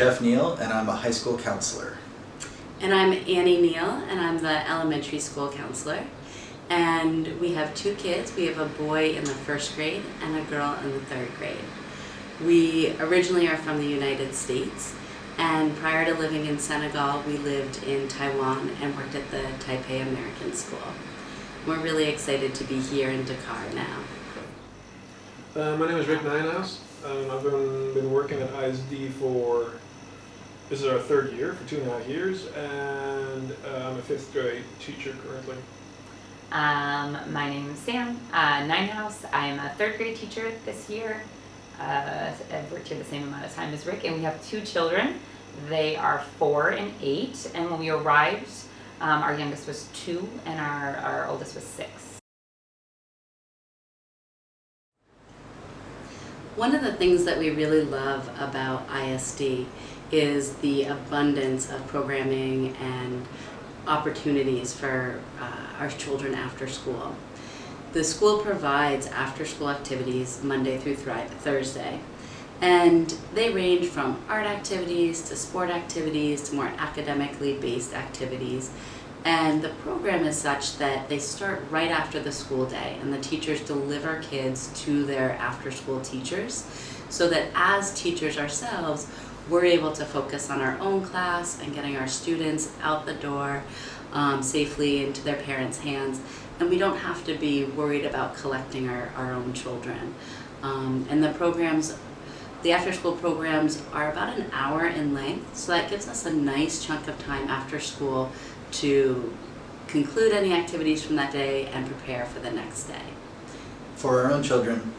Jeff Neal, and I'm a high school counselor. And I'm Annie Neal, and I'm the elementary school counselor. And we have two kids. We have a boy in the first grade and a girl in the third grade. We originally are from the United States, and prior to living in Senegal, we lived in Taiwan and worked at the Taipei American School. We're really excited to be here in Dakar now. My name is Rick Nijenhuis. I've been working at ISD this is our third year, for 2.5 years, and I'm a 5th grade teacher currently. My name is Sam Nijenhuis. I'm a 3rd grade teacher this year. I've worked here the same amount of time as Rick, and we have 2 children. They are 4 and 8, and when we arrived, our youngest was 2 and our oldest was 6. One of the things that we really love about ISD is the abundance of programming and opportunities for our children after school. The school provides after-school activities Monday through Thursday, and they range from art activities to sport activities to more academically based activities. And the program is such that they start right after the school day, and the teachers deliver kids to their after-school teachers, so that as teachers ourselves, we're able to focus on our own class and getting our students out the door safely into their parents' hands, and we don't have to be worried about collecting our own children. And the after-school programs are about an hour in length, so that gives us a nice chunk of time after school to conclude any activities from that day and prepare for the next day. For our own children,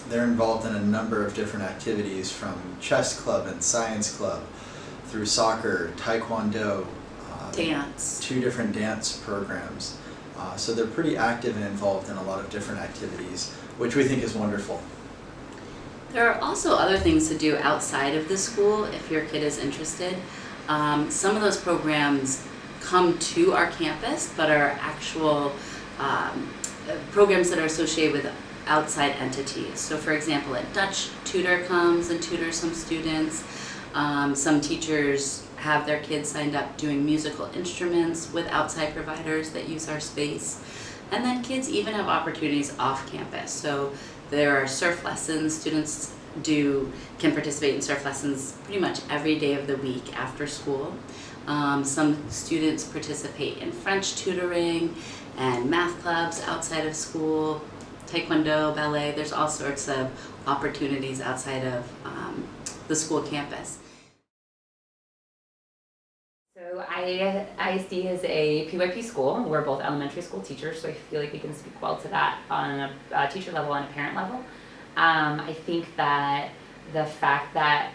they're involved in a number of different activities, from chess club and science club through soccer, taekwondo, Dance. 2 different dance programs. So they're pretty active and involved in a lot of different activities, which we think is wonderful. There are also other things to do outside of the school if your kid is interested. Some of those programs come to our campus, but are actual programs that are associated with outside entities. So for example, a Dutch tutor comes and tutors some students. Some teachers have their kids signed up doing musical instruments with outside providers that use our space. And then kids even have opportunities off campus. So there are surf lessons. Students can participate in surf lessons pretty much every day of the week after school. Some students participate in French tutoring and math clubs outside of school, taekwondo, ballet. There's all sorts of opportunities outside of the school campus. So ISD is a PYP school. We're both elementary school teachers, so I feel like we can speak well to that on a teacher level and a parent level. I think that the fact that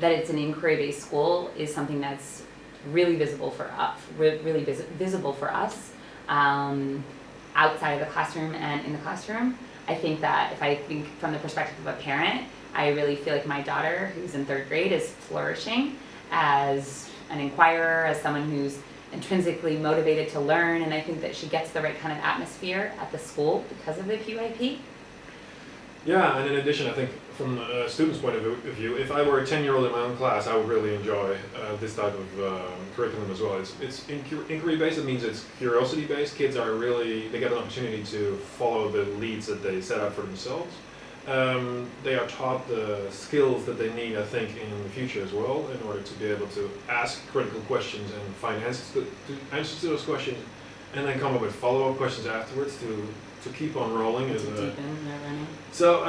it's an inquiry-based school is something that's really visible for us. Outside of the classroom and in the classroom. I think that if I think from the perspective of a parent, I really feel like my daughter, who's in 3rd grade, is flourishing as an inquirer, as someone who's intrinsically motivated to learn, and I think that she gets the right kind of atmosphere at the school because of the PYP. Yeah, and in addition, I think from a student's point of view, if I were a 10-year-old in my own class, I would really enjoy this type of curriculum as well. It's inquiry-based. It means it's curiosity-based. Kids they get an opportunity to follow the leads that they set up for themselves. They are taught the skills that they need, I think, in the future as well, in order to be able to ask critical questions and find answers to those questions, and then come up with follow-up questions afterwards to keep on rolling. So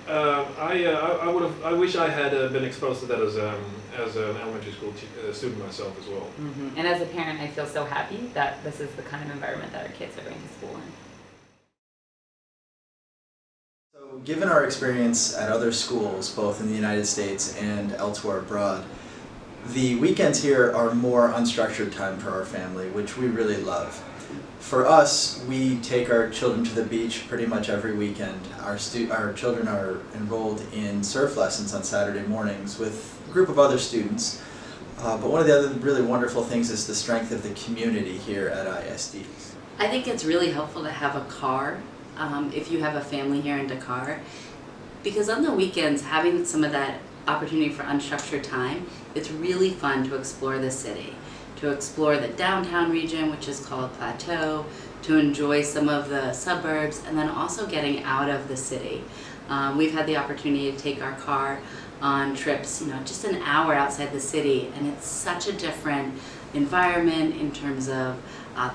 I wish I had been exposed to that as an elementary school student myself as well. Mm-hmm. And as a parent, I feel so happy that this is the kind of environment that our kids are going to school in. So given our experience at other schools, both in the United States and elsewhere abroad, the weekends here are more unstructured time for our family, which we really love. For us, we take our children to the beach pretty much every weekend. Our children are enrolled in surf lessons on Saturday mornings with a group of other students. But one of the other really wonderful things is the strength of the community here at ISD. I think it's really helpful to have a car if you have a family here in Dakar, because on the weekends having some of that opportunity for unstructured time, it's really fun to explore the city, to explore the downtown region, which is called Plateau, to enjoy some of the suburbs, and then also getting out of the city. We've had the opportunity to take our car on trips, just an hour outside the city, and it's such a different environment in terms of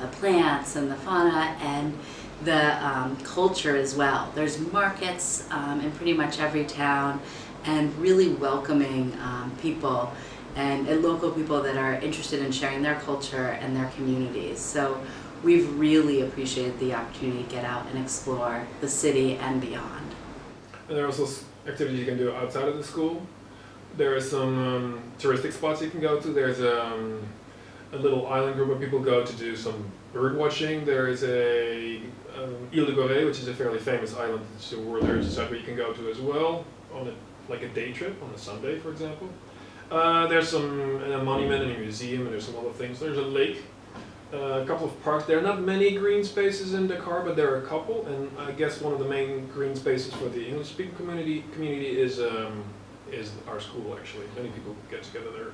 the plants and the fauna and the culture as well. There's markets in pretty much every town, and really welcoming people and local people that are interested in sharing their culture and their communities. So we've really appreciated the opportunity to get out and explore the city and beyond. And there are also activities you can do outside of the school. There are some touristic spots you can go to. There's a little island group where people go to do some bird watching. There is a Ile de Gorée, which is a fairly famous island. Where there's a site where you can go to as well on a day trip on a Sunday, for example. There's a monument and a museum, and there's some other things. There's a lake, a couple of parks. There are not many green spaces in Dakar, but there are a couple. And I guess one of the main green spaces for the English-speaking community is our school. Actually, many people get together there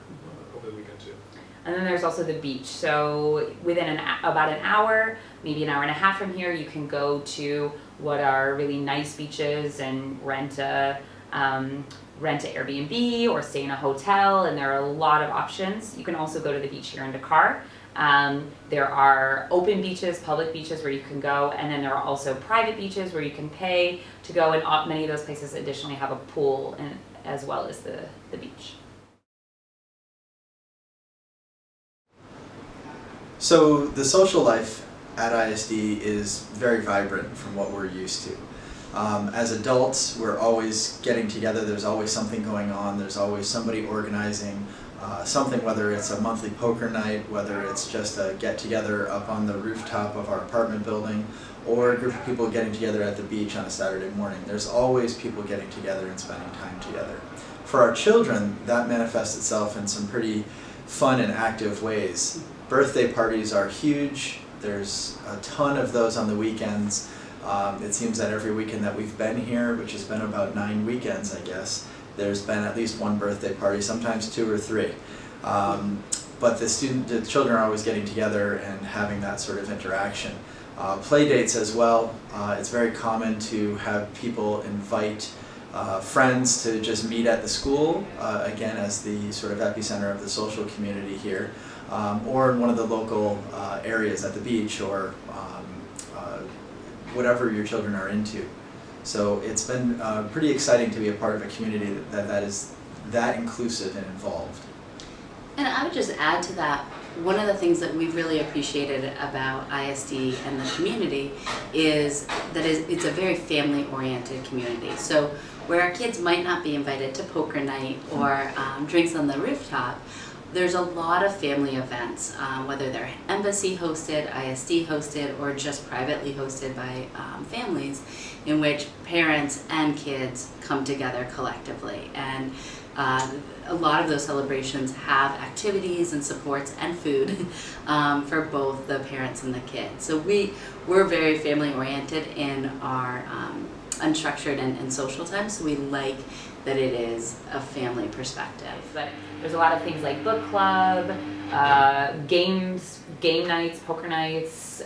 over the weekend too. And then there's also the beach. So within about an hour, maybe an hour and a half from here, you can go to what are really nice beaches and rent a Airbnb or stay in a hotel, and there are a lot of options. You can also go to the beach here in Dakar. There are open beaches, public beaches where you can go, and then there are also private beaches where you can pay to go, and many of those places additionally have a pool as well as the beach. So the social life at ISD is very vibrant from what we're used to. As adults, we're always getting together, there's always something going on, there's always somebody organizing something, whether it's a monthly poker night, whether it's just a get-together up on the rooftop of our apartment building, or a group of people getting together at the beach on a Saturday morning. There's always people getting together and spending time together. For our children, that manifests itself in some pretty fun and active ways. Birthday parties are huge. There's a ton of those on the weekends. It seems that every weekend that we've been here, which has been about 9 weekends, I guess, there's been at least one birthday party, sometimes 2 or 3. But the children are always getting together and having that sort of interaction. Play dates as well. It's very common to have people invite friends to just meet at the school, again as the sort of epicenter of the social community here, or in one of the local areas at the beach, or whatever your children are into. So it's been pretty exciting to be a part of a community that is that inclusive and involved. And I would just add to that, one of the things that we've really appreciated about ISD and the community is that it's a very family-oriented community. So where our kids might not be invited to poker night or drinks on the rooftop, there's a lot of family events, whether they're embassy hosted, ISD hosted, or just privately hosted by families, in which parents and kids come together collectively. And a lot of those celebrations have activities and supports and food for both the parents and the kids. So we're very family oriented in our unstructured and social time, so we like that it is a family perspective. But there's a lot of things like book club, games, game nights, poker nights,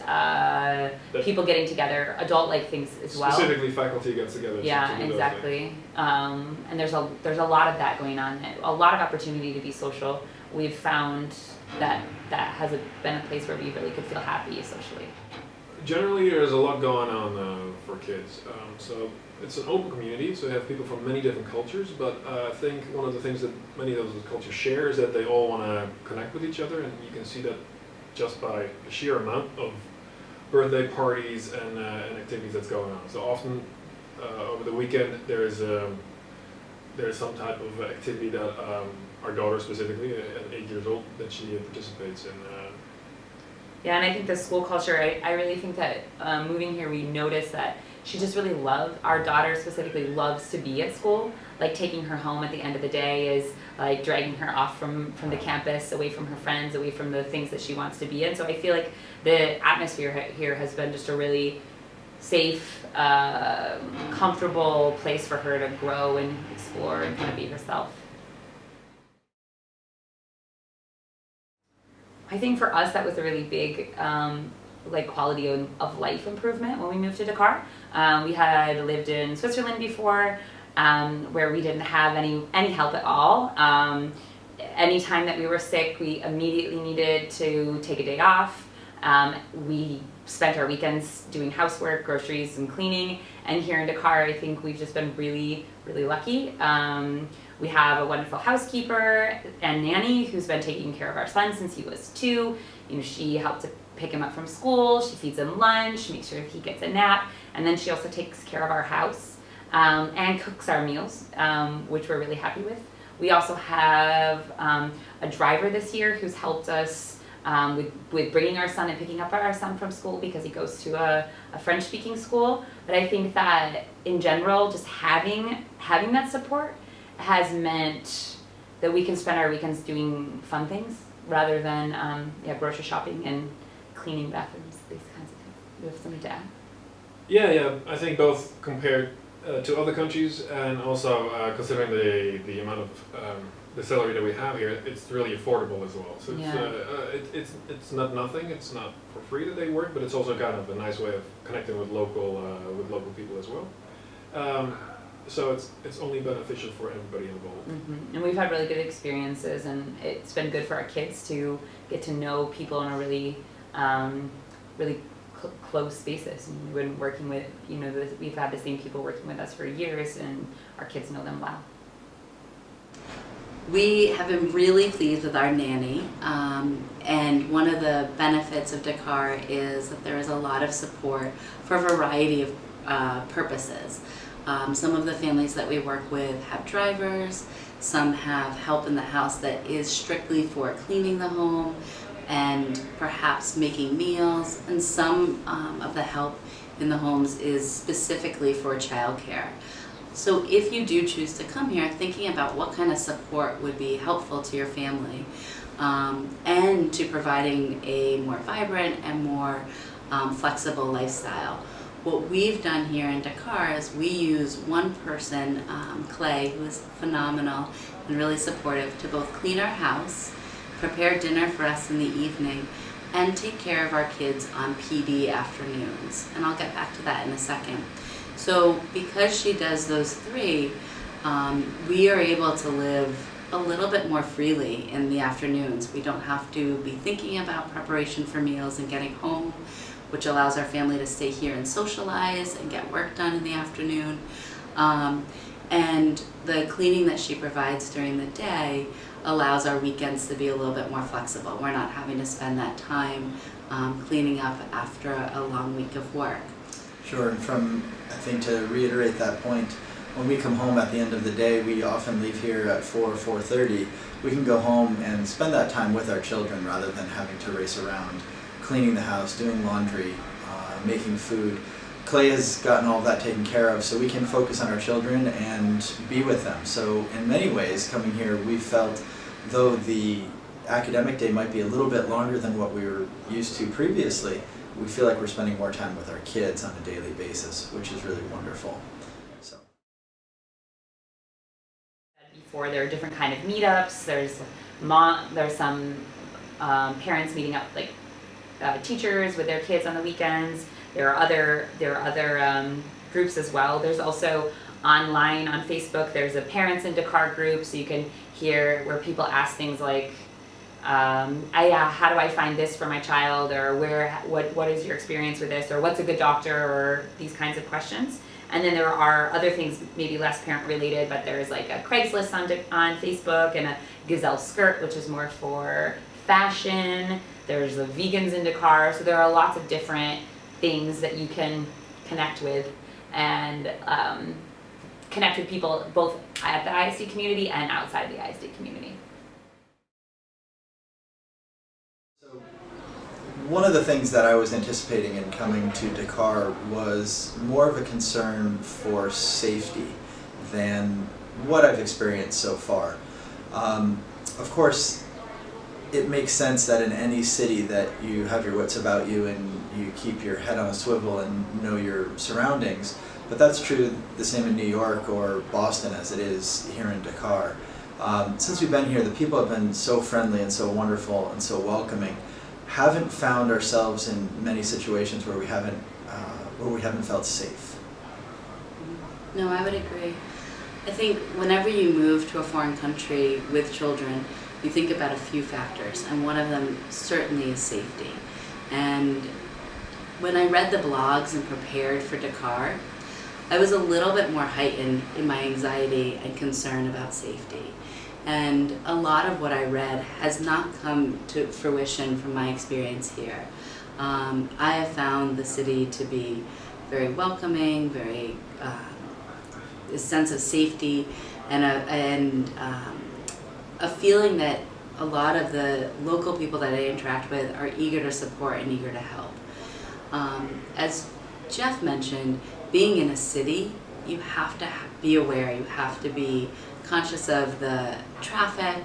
people getting together, adult-like things as well. Specifically, faculty gets together. Yeah, exactly. And there's a lot of that going on. A lot of opportunity to be social. We've found that has been a place where we really could feel happy socially. Generally, there's a lot going on for kids. So it's an open community, so you have people from many different cultures, but I think one of the things that many of those cultures share is that they all want to connect with each other, and you can see that just by the sheer amount of birthday parties and activities that's going on. So often over the weekend there's some type of activity that our daughter specifically, at 8 years old, that she participates in. Yeah, and I think the school culture, I really think that moving here we noticed that she just really our daughter specifically loves to be at school. Like taking her home at the end of the day is like dragging her off from the campus, away from her friends, away from the things that she wants to be in. So I feel like the atmosphere here has been just a really safe, comfortable place for her to grow and explore and kind of be herself. I think for us that was a really big quality of life improvement when we moved to Dakar. We had lived in Switzerland before, where we didn't have any help at all. Anytime that we were sick, we immediately needed to take a day off. We spent our weekends doing housework, groceries, and cleaning. And here in Dakar, I think we've just been really, really lucky. We have a wonderful housekeeper and nanny who's been taking care of our son since he was 2. She helped to pick him up from school, she feeds him lunch, makes sure he gets a nap, and then she also takes care of our house and cooks our meals, which we're really happy with. We also have a driver this year who's helped us with bringing our son and picking up our son from school because he goes to a French-speaking school. But I think that in general, just having that support has meant that we can spend our weekends doing fun things rather than grocery shopping and cleaning bathrooms, these kinds of things. You have something to add? Yeah. I think both compared to other countries and also considering the amount of the salary that we have here, it's really affordable as well. So it's not nothing. It's not for free that they work, but it's also kind of a nice way of connecting with local people as well. So it's only beneficial for everybody involved. Mm-hmm. And we've had really good experiences, and it's been good for our kids to get to know people in a really close basis. And we've been working with, we've had the same people working with us for years, and our kids know them well. We have been really pleased with our nanny, and one of the benefits of Dakar is that there is a lot of support for a variety of purposes. Some of the families that we work with have drivers, some have help in the house that is strictly for cleaning the home and perhaps making meals, and some of the help in the homes is specifically for childcare. So if you do choose to come here, thinking about what kind of support would be helpful to your family and to providing a more vibrant and more flexible lifestyle. What we've done here in Dakar is we use one person, Clay, who is phenomenal and really supportive, to both clean our house, prepare dinner for us in the evening, and take care of our kids on PD afternoons. And I'll get back to that in a second. So because she does those 3, we are able to live a little bit more freely in the afternoons. We don't have to be thinking about preparation for meals and getting home, which allows our family to stay here and socialize and get work done in the afternoon. And the cleaning that she provides during the day allows our weekends to be a little bit more flexible. We're not having to spend that time cleaning up after a long week of work. Sure, and I think to reiterate that point, when we come home at the end of the day, we often leave here at 4:30. We can go home and spend that time with our children rather than having to race around, cleaning the house, doing laundry, making food. Clay has gotten all of that taken care of, so we can focus on our children and be with them. So in many ways, coming here, we felt, though the academic day might be a little bit longer than what we were used to previously, we feel like we're spending more time with our kids on a daily basis, which is really wonderful. So. Before, there are different kind of meetups. There's some parents meeting up, like teachers with their kids on the weekends. There are other groups as well. There's also online on Facebook. There's a Parents in Dakar group, so you can hear where people ask things like, how do I find this for my child, or what is your experience with this, or what's a good doctor, or these kinds of questions. And then there are other things, maybe less parent related, but there's like a Craigslist on Facebook, and a Gazelle skirt, which is more for fashion. There's the Vegans in Dakar. So there are lots of different things that you can connect with, and connect with people both at the ISD community and outside the ISD community. One of the things that I was anticipating in coming to Dakar was more of a concern for safety than what I've experienced so far. Of course, it makes sense that in any city that you have your wits about you and you keep your head on a swivel and know your surroundings. But that's true the same in New York or Boston as it is here in Dakar. Since we've been here, the people have been so friendly and so wonderful and so welcoming. Haven't found ourselves in many situations where we haven't felt safe. No, I would agree. I think whenever you move to a foreign country with children, you think about a few factors, and one of them certainly is safety. And when I read the blogs and prepared for Dakar, I was a little bit more heightened in my anxiety and concern about safety. And a lot of what I read has not come to fruition from my experience here. I have found the city to be very welcoming, very a sense of safety, and a feeling that a lot of the local people that I interact with are eager to support and eager to help. As Jeff mentioned, being in a city, you have to be aware, you have to be conscious of the traffic,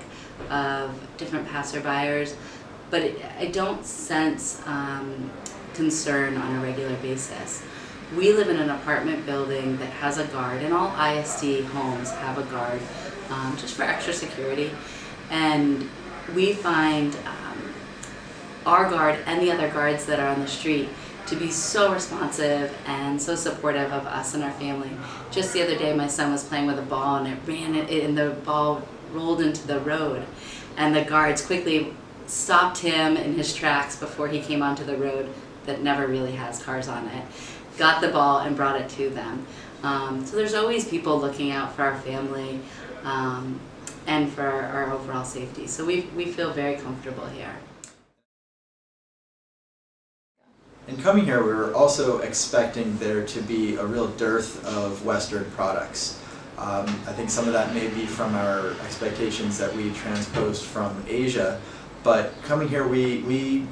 of different passerbyers, but I don't sense concern on a regular basis. We live in an apartment building that has a guard, and all ISD homes have a guard just for extra security. And we find our guard and the other guards that are on the street to be so responsive and so supportive of us and our family. Just the other day, my son was playing with a ball and and the ball rolled into the road, and the guards quickly stopped him in his tracks before he came onto the road that never really has cars on it, got the ball and brought it to them. So there's always people looking out for our family and for our overall safety. So we feel very comfortable here. In coming here, we were also expecting there to be a real dearth of Western products. I think some of that may be from our expectations that we transposed from Asia, but coming here, we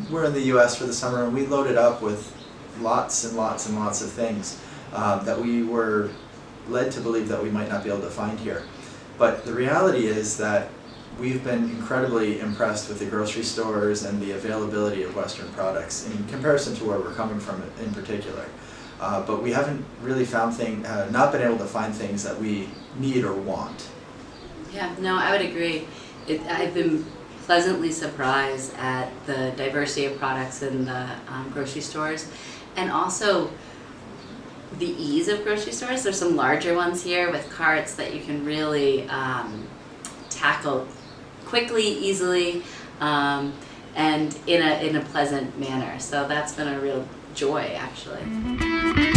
were in the US for the summer, and we loaded up with lots and lots and lots of things that we were led to believe that we might not be able to find here. But the reality is that we've been incredibly impressed with the grocery stores and the availability of Western products in comparison to where we're coming from in particular. But we haven't really found not been able to find things that we need or want. Yeah, no, I would agree. I've been pleasantly surprised at the diversity of products in the grocery stores, and also the ease of grocery stores. There's some larger ones here with carts that you can really tackle quickly, easily, and in a pleasant manner. So that's been a real joy, actually.